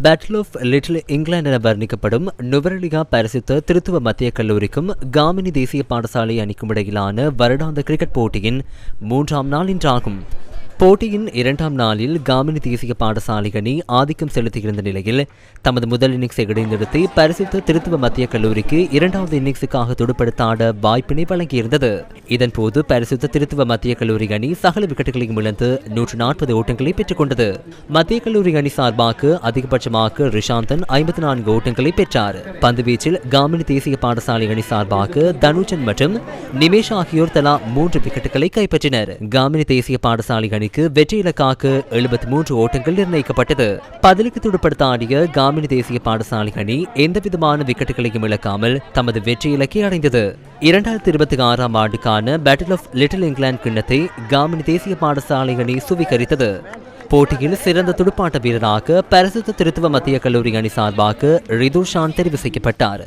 Battle of little England என வர்ணிக்கப்படும் நுவரெலியா பரிசுத்த திருத்துவ மத்திய கல்லூரிக்கும் காமினி தேசிய பாடசாலை அணிக்கும் இடையிலான வருடாந்த கிரிக்கெட் போட்டியின் 3ஆம் நாள் இன்றாகும். போட்டியின் 2ஆம் நாளில் காமினி தேசிய பாடசாலை அணி ஆதிக்கம் செலுத்தியிருந்த நிலையில் தமது முதல் இன்னிங்ஸை இடைநிறுத்தி பரிசுத்த திருத்துவ மத்திய கல்லூரிக்கு 2வது இன்னிங்ஸுக்காக துடுப்படுத்த ஆட வாய்ப்பினை வழங்கியிருந்தது. இதன்போது பரிசுத்த திருத்துவ மத்திய கல்லூரி அணி சகல விக்கெட்டுகளையும் இழந்து 140 ஓட்டங்களை பெற்றுக் கொண்டது. மத்திய கல்லூரி அணி சார்பாக அதிகபட்சமாக ரிஷாந்தன் 54 ஓட்டங்களை பெற்றார். பந்துவீச்சில் காமினி தேசிய பாடசாலை அணி சார்பாக தனுஜன் மற்றும் நிமேஷ் ஆகியோர் தலா 3 விக்கெட்டுகளை கைப்பற்றினர். காமினி தேசிய பாடசாலை அணிக்கு வெற்றி இலக்காக 73 ஓட்டங்கள் நிர்ணயிக்கப்பட்டது. பதிலுக்கு துடுப்படுத்த ஆடிய காமினி தேசிய பாடசாலை அணி எந்தவிதமான விக்கெட்டுகளையும் இழக்காமல் தமது வெற்றி இலக்கை அடைந்தது. 2026ஆம் ஆண்டுக்கான பேட்டில் ஆஃப் லிட்டில் இங்கிலாந்து கிண்ணத்தை காமினி தேசிய பாடசாலை அணி சுவீகரித்தது. போட்டியில் சிறந்த துடுப்பாட்ட வீரராக பரிசுத்த திருத்துவ மத்திய கல்லூரி அணி சார்பாக ரிதுஷான் தெரிவு செய்யப்பட்டார்.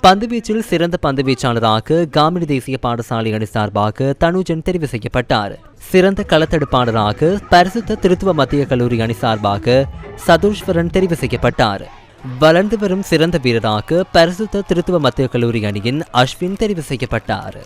பந்துவீச்சில் சிறந்த பந்துவீச்சாளராக காமினி தேசிய பாடசாலை அணி சார்பாக தனுஜன் தெரிவு செய்யப்பட்டார். சிறந்த களத்தடுப்பாளராக பரிசுத்த திருத்துவ மத்திய கல்லூரி அணி சார்பாக சதோஷ்வரன் தெரிவு செய்யப்பட்டார். வளர்ந்து வரும் சிறந்த வீரராக பரிசுத்த திருத்துவ மத்திய கல்லூரி அணியின் அஸ்வின் தெரிவு செய்யப்பட்டார்.